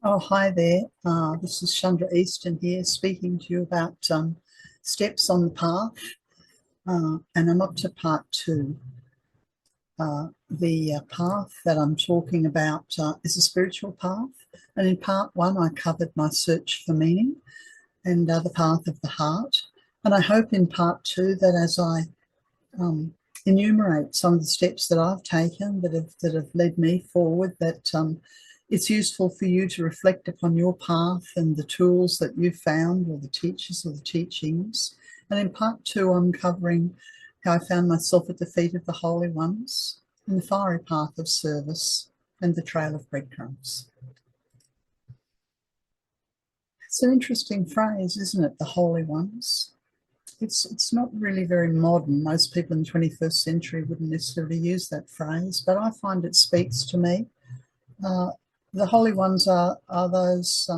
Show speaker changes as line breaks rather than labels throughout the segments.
Oh, hi there. This is Chandra Easton here speaking to you about steps on the path. And I'm up to part two. The path that I'm talking about is a spiritual path. And in part one, I covered my search for meaning and the path of the heart. And I hope in part two that as I enumerate some of the steps that I've taken that have led me forward, that it's useful for you to reflect upon your path and the tools that you've found, or the teachers or the teachings. And in part two, I'm covering how I found myself at the feet of the holy ones in the fiery path of service and the trail of breadcrumbs. It's an interesting phrase, isn't it? The holy ones. It's not really very modern. Most people in the 21st century wouldn't necessarily use that phrase, but I find it speaks to me. Uh, the holy ones are those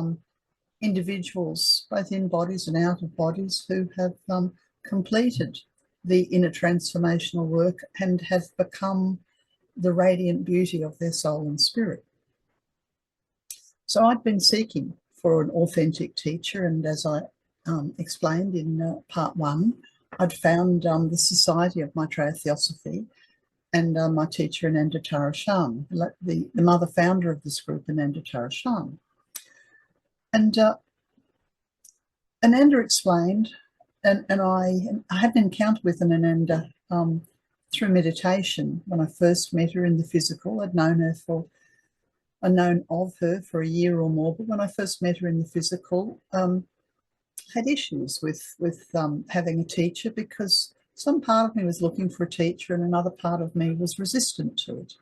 individuals, both in bodies and out of bodies, who have completed the inner transformational work and have become the radiant beauty of their soul and spirit. So I'd been seeking for an authentic teacher, and as I explained in part one, I'd found the Society of Maitreya Theosophy and my teacher, Ananda Tara Shan, the mother founder of this group, Ananda Tara Shan. And Ananda explained, and I had an encounter with an Ananda through meditation when I first met her in the physical. I'd known of her for a year or more, but when I first met her in the physical, had issues with having a teacher, because some part of me was looking for a teacher and another part of me was resistant to it.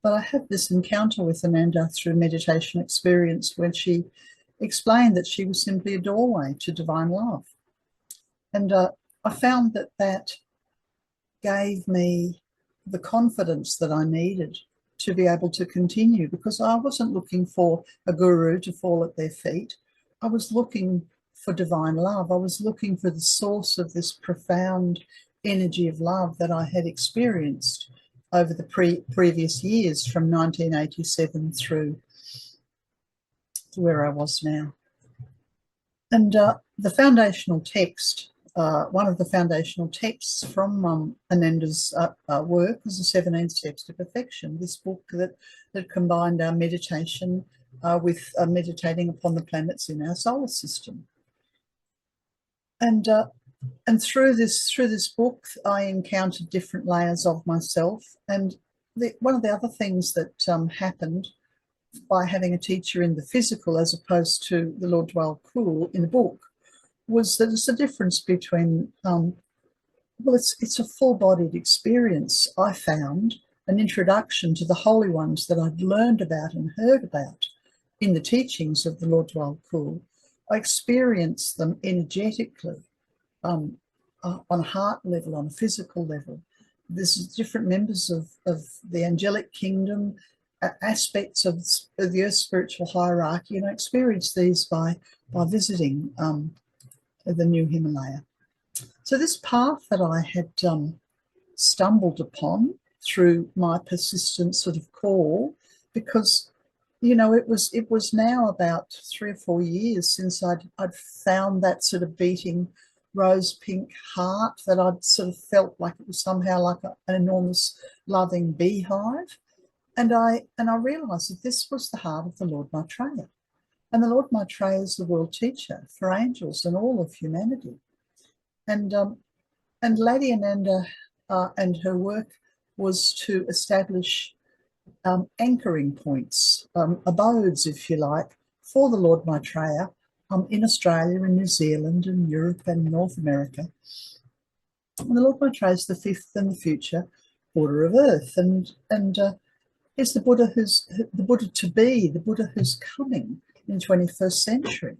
But I had this encounter with Ananda through meditation experience when she explained that she was simply a doorway to divine love. And I found that gave me the confidence that I needed to be able to continue, because I wasn't looking for a guru to fall at their feet. I was looking for divine love. I was looking for the source of this profound energy of love that I had experienced over the previous years, from 1987 through to where I was now. And the foundational text, one of the foundational texts from Ananda's work was the 17 Steps to Perfection, this book that combined our meditation with meditating upon the planets in our solar system. And through this book, I encountered different layers of myself. And one of the other things that happened by having a teacher in the physical as opposed to the Lord Dwell Cool in the book was that it's a difference between, it's a full-bodied experience. I found an introduction to the holy ones that I'd learned about and heard about in the teachings of the Lord Dwell Cool. I experienced them energetically, on a heart level, on a physical level. There's different members of the angelic kingdom, aspects of the Earth spiritual hierarchy, and I experienced these by visiting the New Himalaya. So this path that I had stumbled upon through my persistent sort of call, because it was now about 3 or 4 years since I'd found that sort of beating rose pink heart that I'd sort of felt like it was somehow like an enormous loving beehive. And I realized that this was the heart of the Lord Maitreya. And the Lord Maitreya is the world teacher for angels and all of humanity. And Lady Ananda and her work was to establish anchoring points, abodes, if you like, for the Lord Maitreya in Australia and New Zealand and Europe and North America. And the Lord Maitreya is the fifth and the future Buddha of Earth, and is the Buddha the Buddha to be, the Buddha who's coming in the 21st century.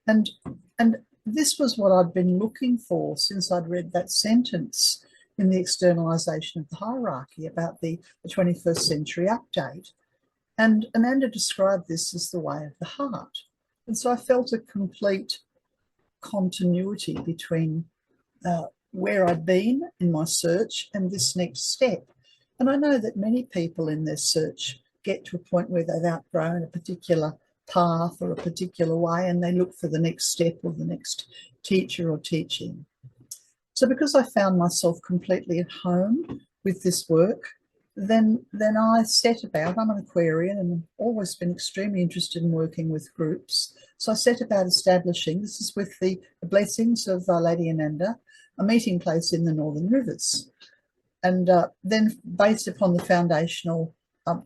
And this was what I'd been looking for since I'd read that sentence in the externalization of the hierarchy about the 21st century update. And Ananda described this as the way of the heart. And so I felt a complete continuity between where I'd been in my search and this next step. And I know that many people in their search get to a point where they've outgrown a particular path or a particular way, and they look for the next step or the next teacher or teaching. So because I found myself completely at home with this work, then I set about, I'm an Aquarian and I've always been extremely interested in working with groups. So I set about establishing, this is with the blessings of Lady Ananda, a meeting place in the Northern Rivers. And then based upon the foundational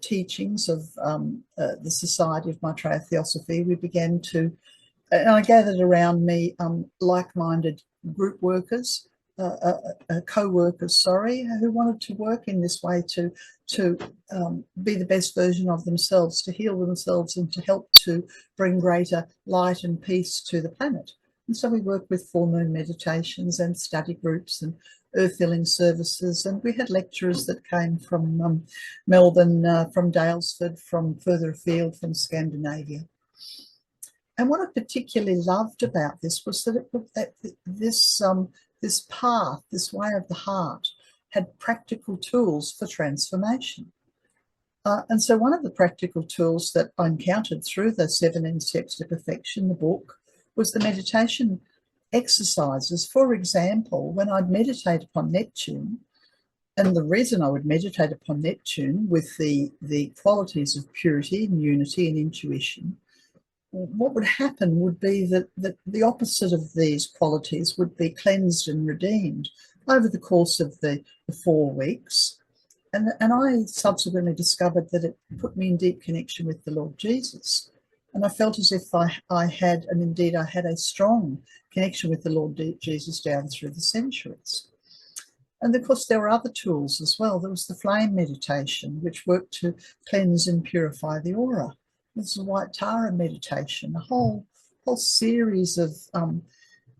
teachings of the Society of Maitreya Theosophy, we began to, and I gathered around me like-minded group workers, co-workers, who wanted to work in this way to be the best version of themselves, to heal themselves and to help to bring greater light and peace to the planet. And so we worked with full moon meditations and study groups and earth healing services, and we had lecturers that came from Melbourne, from Daylesford, from further afield, from Scandinavia. And what I particularly loved about this was that this path, this way of the heart, had practical tools for transformation. And so one of the practical tools that I encountered through the 17 Steps to Perfection, the book, was the meditation exercises. For example, when I'd meditate upon Neptune, and the reason I would meditate upon Neptune with the qualities of purity and unity and intuition, what would happen would be that the opposite of these qualities would be cleansed and redeemed over the course of the 4 weeks. And I subsequently discovered that it put me in deep connection with the Lord Jesus. And I felt as if I had, and indeed I had, a strong connection with the Lord Jesus down through the centuries. And of course, there were other tools as well. There was the flame meditation, which worked to cleanse and purify the aura. There's the White Tara meditation, a whole series of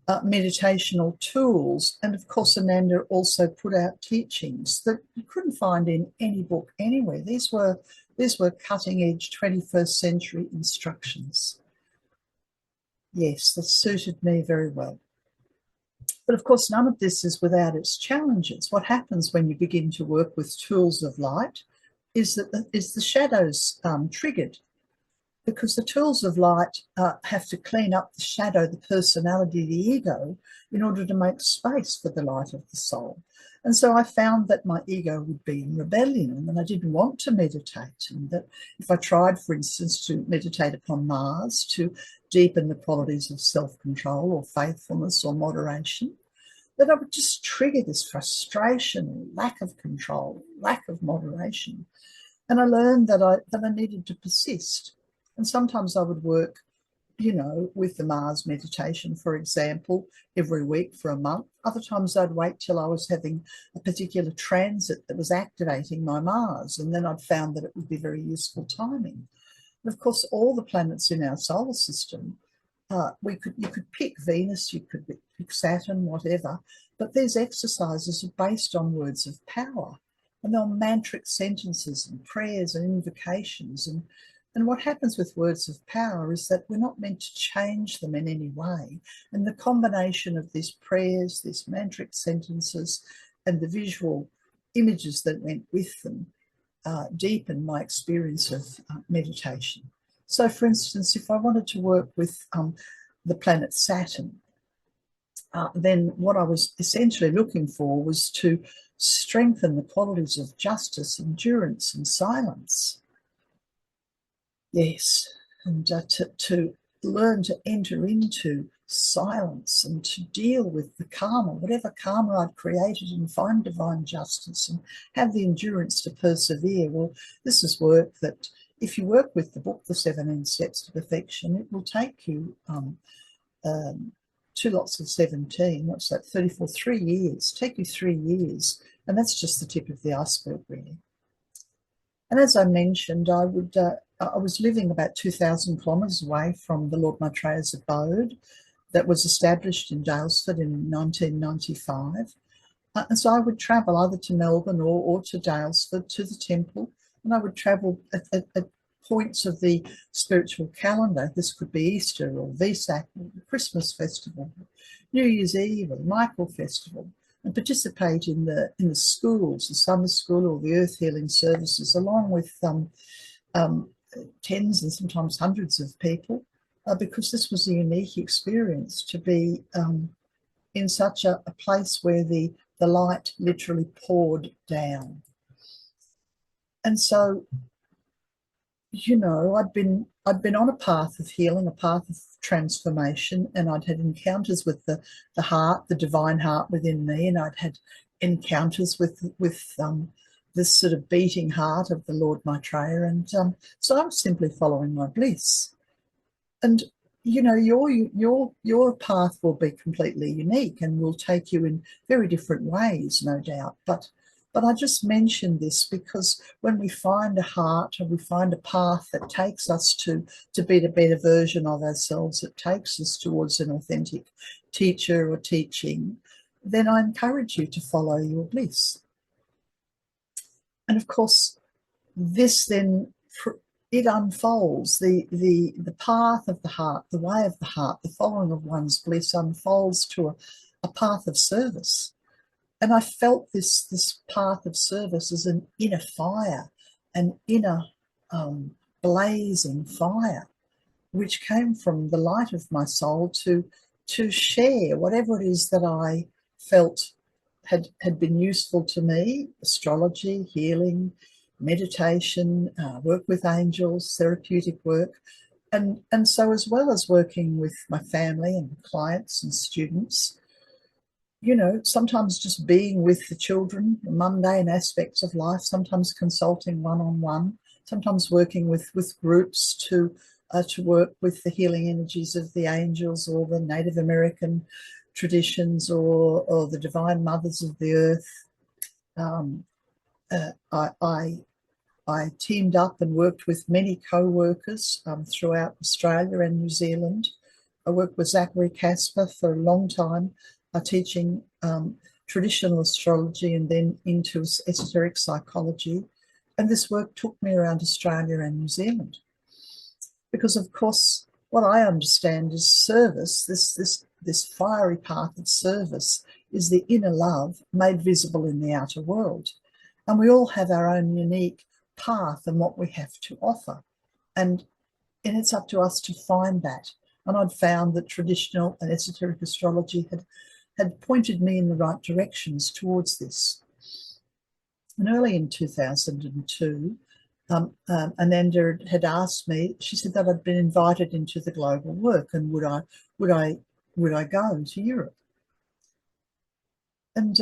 meditational tools. And of course, Ananda also put out teachings that you couldn't find in any book anywhere. These were cutting-edge 21st century instructions. Yes, that suited me very well. But of course, none of this is without its challenges. What happens when you begin to work with tools of light is that the shadows triggered, because the tools of light have to clean up the shadow, the personality, the ego, in order to make space for the light of the soul. And so I found that my ego would be in rebellion and I didn't want to meditate. And that if I tried, for instance, to meditate upon Mars to deepen the qualities of self-control or faithfulness or moderation, that I would just trigger this frustration, lack of control, lack of moderation. And I learned that I needed to persist. And sometimes I would work, with the Mars meditation, for example, every week for a month. Other times I'd wait till I was having a particular transit that was activating my Mars, and then I'd found that it would be very useful timing. And of course, all the planets in our solar system, you could pick Venus, you could pick Saturn, whatever, but these exercises are based on words of power, and they're mantric sentences and prayers and invocations. And what happens with words of power is that we're not meant to change them in any way. And the combination of these prayers, these mantric sentences, and the visual images that went with them deepened my experience of meditation. So, for instance, if I wanted to work with the planet Saturn, then what I was essentially looking for was to strengthen the qualities of justice, endurance, and silence. Yes, and to learn to enter into silence and to deal with the karma, whatever karma I'd created, and find divine justice and have the endurance to persevere. Well, this is work that if you work with the book, The 17 Steps to Perfection, it will take you 2 lots of 17, what's that, 34, 3 years, take you 3 years. And that's just the tip of the iceberg, really. And as I mentioned, I was living about 2,000 kilometres away from the Lord Maitreya's abode that was established in Daylesford in 1995. And so I would travel either to Melbourne or to Daylesford, to the temple, and I would travel at points of the spiritual calendar. This could be Easter or Vesak, or the Christmas festival, New Year's Eve or the Michael festival, and participate in the schools, the summer school or the earth healing services, along with tens and sometimes hundreds of people, because this was a unique experience to be in such a place where the light literally poured down. And so, you know, I'd been on a path of healing, a path of transformation, and I'd had encounters with the heart, the divine heart within me, and I'd had encounters with this sort of beating heart of the Lord Maitreya, and so I was simply following my bliss. And you know, your path will be completely unique and will take you in very different ways, no doubt. But I just mentioned this because when we find a heart or we find a path that takes us to be a better version of ourselves, that takes us towards an authentic teacher or teaching, then I encourage you to follow your bliss. And of course, this then it unfolds, the path of the heart, the way of the heart, the following of one's bliss unfolds to a path of service. And I felt this path of service as an inner fire, an inner blazing fire, which came from the light of my soul to share whatever it is that I felt had been useful to me: astrology, healing, meditation, work with angels, therapeutic work. And so, as well as working with my family and clients and students, you know, sometimes just being with the children, the mundane aspects of life, sometimes consulting one-on-one, sometimes working with groups to work with the healing energies of the angels or the Native American traditions or the divine mothers of the earth. I teamed up and worked with many co-workers throughout Australia and New Zealand. I worked with Zachary Casper for a long time, teaching traditional astrology and then into esoteric psychology. And this work took me around Australia and New Zealand. Because, of course, what I understand is service, this fiery path of service, is the inner love made visible in the outer world. And we all have our own unique path and what we have to offer. And it's up to us to find that. And I'd found that traditional and esoteric astrology had pointed me in the right directions towards this. And early in 2002, Ananda had asked me, she said that I'd been invited into the global work and would I go to Europe? And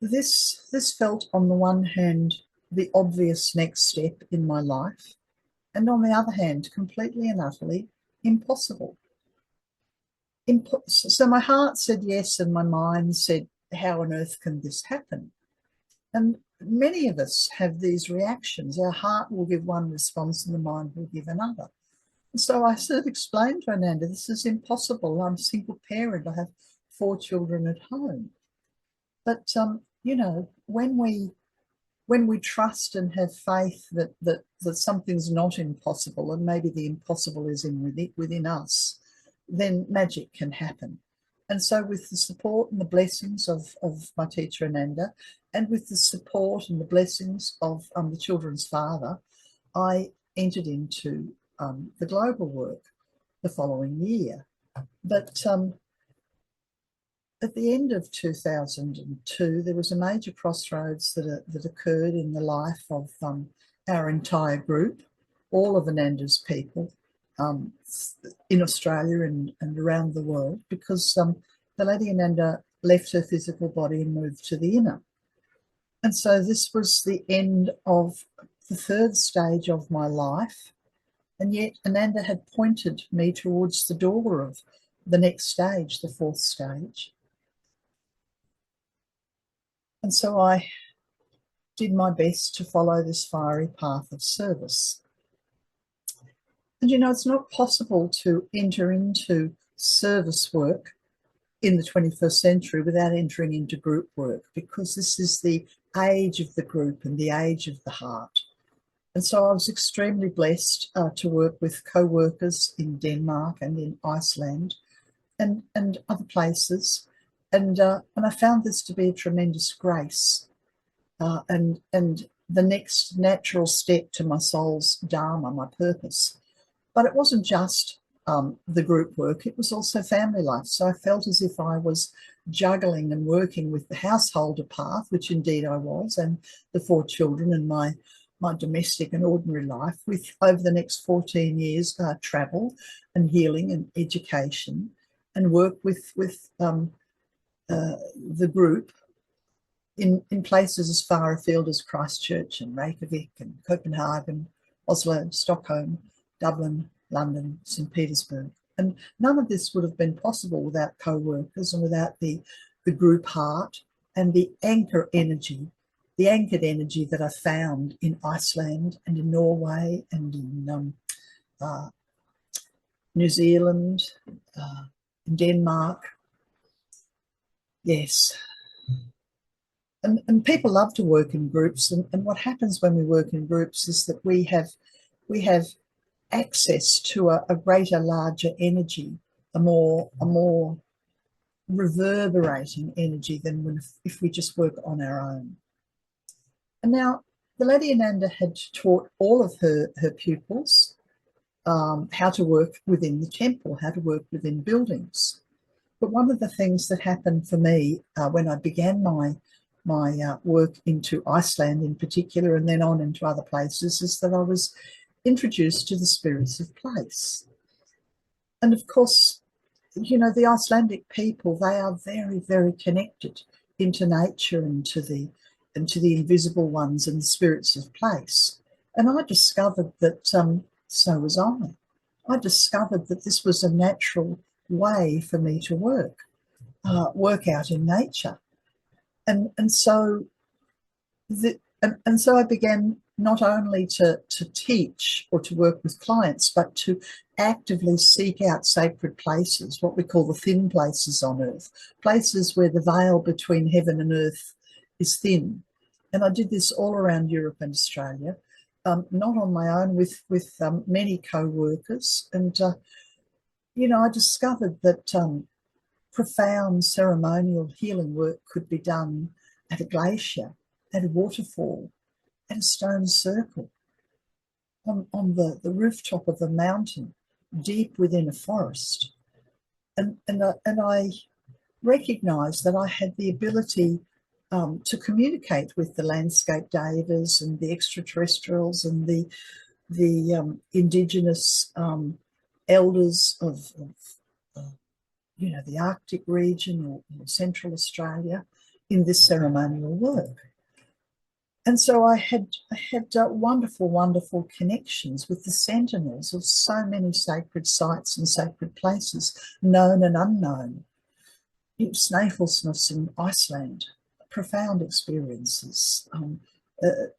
this felt, on the one hand, the obvious next step in my life, and on the other hand, completely and utterly impossible. So my heart said yes, and my mind said, how on earth can this happen? And many of us have these reactions. Our heart will give one response and the mind will give another. And so I sort of explained to Ananda, this is impossible. I'm a single parent. I have 4 children at home. But, you know, when we trust and have faith that something's not impossible, and maybe the impossible is within us, then magic can happen. And so with the support and the blessings of my teacher Ananda, and with the support and the blessings of the children's father, I entered into the global work the following year. But at the end of 2002, there was a major crossroads that occurred in the life of our entire group, all of Ananda's people in Australia and around the world, because the Lady Ananda left her physical body and moved to the inner. And so this was the end of the 3rd stage of my life. And yet Ananda had pointed me towards the door of the next stage, the 4th stage. And so I did my best to follow this fiery path of service. And you know, it's not possible to enter into service work in the 21st century without entering into group work, because this is the age of the group and the age of the heart. And so I was extremely blessed to work with co-workers in Denmark and in Iceland and other places. And I found this to be a tremendous grace. And the next natural step to my soul's dharma, my purpose. But it wasn't just the group work, it was also family life. So I felt as if I was juggling and working with the householder path, which indeed I was, and the 4 children and my domestic and ordinary life, with over the next 14 years travel and healing and education, and work with the group in places as far afield as Christchurch and Reykjavik and Copenhagen, Oslo, Stockholm, Dublin, London, St. Petersburg. And none of this would have been possible without co-workers and without the group heart and the anchored energy that I found in Iceland and in Norway and in New Zealand, in Denmark. Yes. And people love to work in groups. And what happens when we work in groups is that we have access to a greater, larger energy, a more reverberating energy than if we just work on our own. And now the Lady Ananda had taught all of her pupils how to work within the temple, how to work within buildings. But one of the things that happened for me when I began my work into Iceland in particular, and then on into other places, is that I was introduced to the spirits of place. And of course, you know, the Icelandic people, they are very, very connected into nature and to the invisible ones and the spirits of place. And I discovered that so was I. I discovered that this was a natural way for me to work out in nature. And so so I began not only to teach or to work with clients, but to actively seek out sacred places, what we call the thin places on earth, places where the veil between heaven and earth is thin. And I did this all around Europe and Australia, not on my own, with many co-workers. And, you know, I discovered that profound ceremonial healing work could be done at a glacier, at a waterfall, at a stone circle, on the rooftop of a mountain, deep within a forest. And I recognised that I had the ability to communicate with the landscape divers and the extraterrestrials and the indigenous elders of you know, the Arctic region or Central Australia in this ceremonial work. And so I had wonderful, wonderful connections with the sentinels of so many sacred sites and sacred places, known and unknown. Snæfellsnes in Iceland, profound experiences.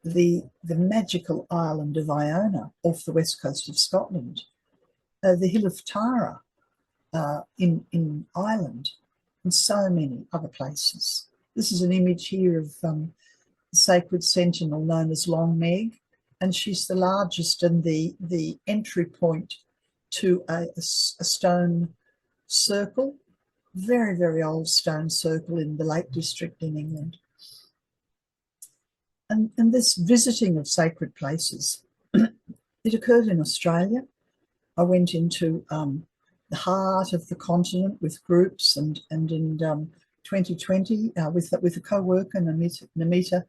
The magical island of Iona off the west coast of Scotland, the Hill of Tara in Ireland, and so many other places. This is an image here of the sacred sentinel known as Long Meg, and she's the largest and the entry point to a stone circle, very, very old stone circle in the Lake District in England. And this visiting of sacred places, it occurred in Australia. I went into the heart of the continent with groups, and in 2020 with a co-worker, Namita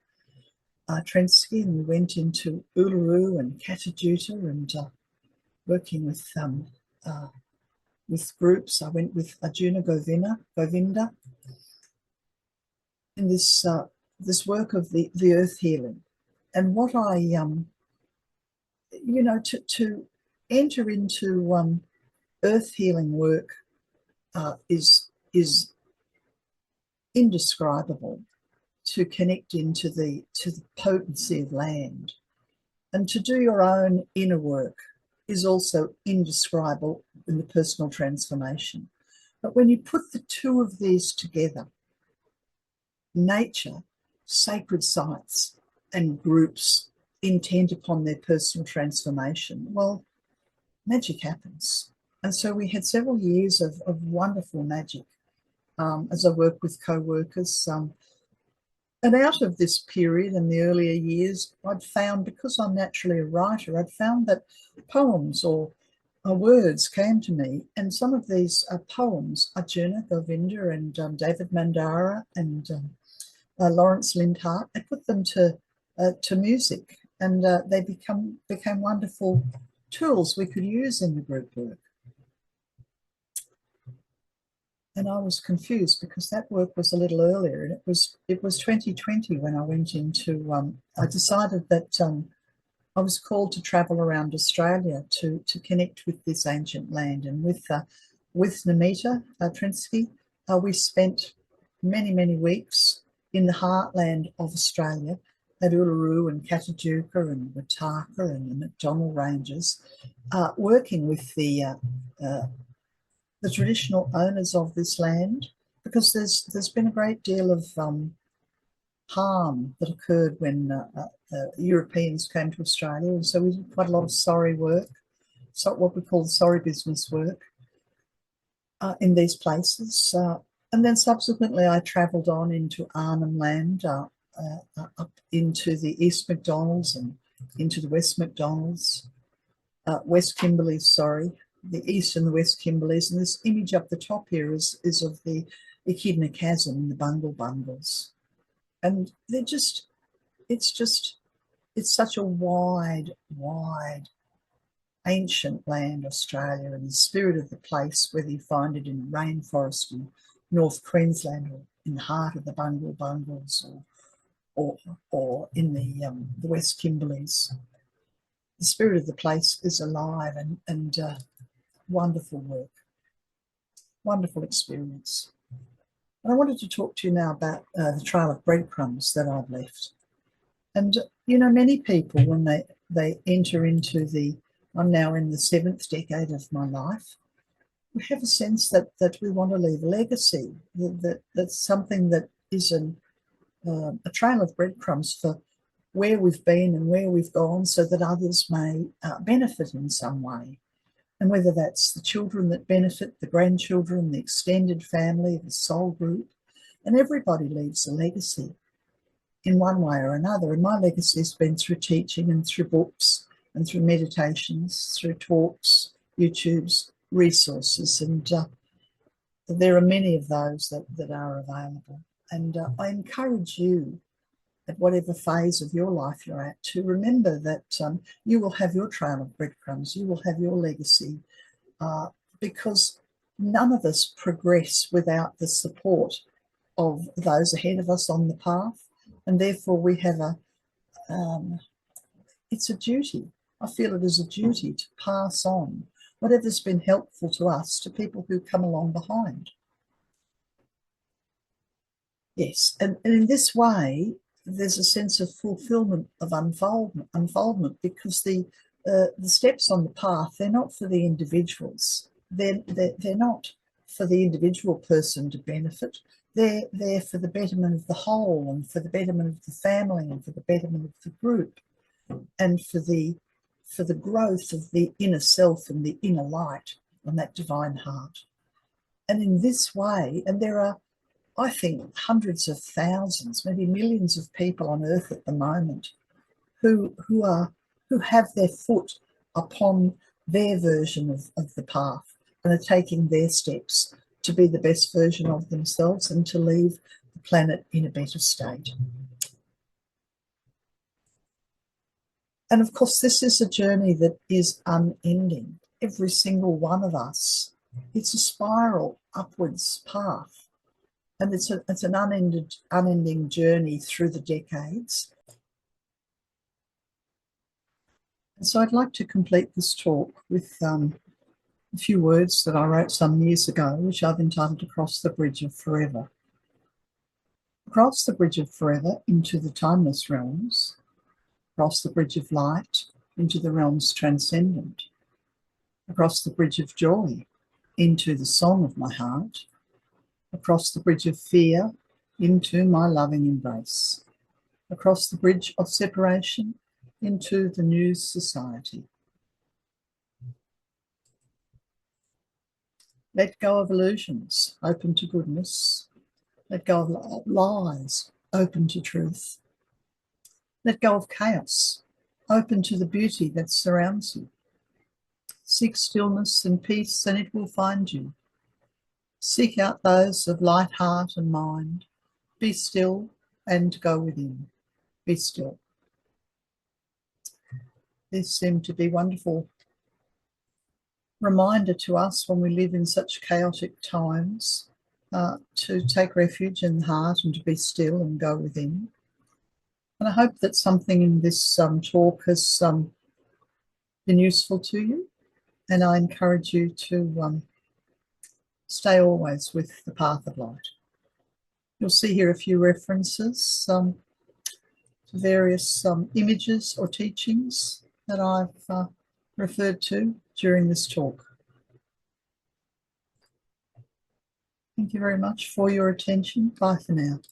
Trensky, and we went into Uluru and Katajuta and working with groups. I went with Arjuna Govinda in this work of the earth healing. And what I you know, to enter into earth healing work is indescribable. To connect into the potency of land, and to do your own inner work is also indescribable in the personal transformation. But when you put the two of these together, nature, sacred sites, and groups intent upon their personal transformation, well, magic happens. And so we had several years of wonderful magic as I worked with co-workers. And out of this period in the earlier years, I'd found, because I'm naturally a writer, I'd found that poems or words came to me. And some of these poems, Arjuna, Govinda, and David Mandara, and Lawrence Lindhart, I put them to music, and they became wonderful tools we could use in the group work. And I was confused because that work was a little earlier, and it was 2020 when I went into. I decided that I was called to travel around Australia to connect with this ancient land, and with Namita Trinsky, we spent many weeks in the heartland of Australia at Uluru and Katajuka and Wataka and the McDonnell Ranges, working with the traditional owners of this land, because there's been a great deal of harm that occurred when Europeans came to Australia, and so we did quite a lot of sorry work, so what we call sorry business work in these places. And then subsequently I travelled on into Arnhem Land, up into the East McDonald's and into the West McDonald's, West Kimberleys, sorry, the East and the West Kimberleys. And this image up the top here is of the Echidna Chasm and the Bungle Bungles. And it's such a wide ancient land, Australia, and the spirit of the place, whether you find it in rainforest in North Queensland or in the heart of the Bungle Bungles or in the West Kimberleys. The spirit of the place is alive, and wonderful work, wonderful experience. And I wanted to talk to you now about the trail of breadcrumbs that I've left. And, you know, many people, when they enter into I'm now in the 7th decade of my life, we have a sense that we want to leave a legacy, that's something that is a trail of breadcrumbs for where we've been and where we've gone, so that others may benefit in some way. And whether that's the children that benefit, the grandchildren, the extended family, the soul group, and everybody leaves a legacy in one way or another. And my legacy has been through teaching and through books and through meditations, through talks, YouTubes, resources. And there are many of those that are available. And I encourage you, at whatever phase of your life you're at, to remember that you will have your trail of breadcrumbs, you will have your legacy, because none of us progress without the support of those ahead of us on the path. And therefore we have it's a duty. I feel it is a duty to pass on whatever's been helpful to us to people who come along behind. Yes, and in this way, there's a sense of fulfillment, of unfoldment, because the steps on the path, they're not for the individuals. They're not for the individual person to benefit. They're there for the betterment of the whole, and for the betterment of the family, and for the betterment of the group, and for the growth of the inner self and the inner light on that divine heart. And in this way, and there are, I think, hundreds of thousands, maybe millions of people on earth at the moment who have their foot upon their version of the path and are taking their steps to be the best version of themselves and to leave the planet in a better state. And of course, this is a journey that is unending. Every single one of us, it's a spiral upwards path. And it's an unending journey through the decades. And so I'd like to complete this talk with a few words that I wrote some years ago, which I've entitled Across the Bridge of Forever. Across the bridge of forever into the timeless realms, across the bridge of light into the realms transcendent, across the bridge of joy into the song of my heart, across the bridge of fear into my loving embrace, across the bridge of separation into the new society. Let go of illusions, open to goodness. Let go of lies, open to truth. Let go of chaos, open to the beauty that surrounds you. Seek stillness and peace, and it will find you. Seek out those of light heart and mind. Be still and go within. Be still. These seem to be wonderful reminder to us when we live in such chaotic times to take refuge in the heart and to be still and go within. And I hope that something in this talk has been useful to you, and I encourage you to stay always with the path of light. You'll see here a few references to various images or teachings that I've referred to during this talk. Thank you very much for your attention. Bye for now.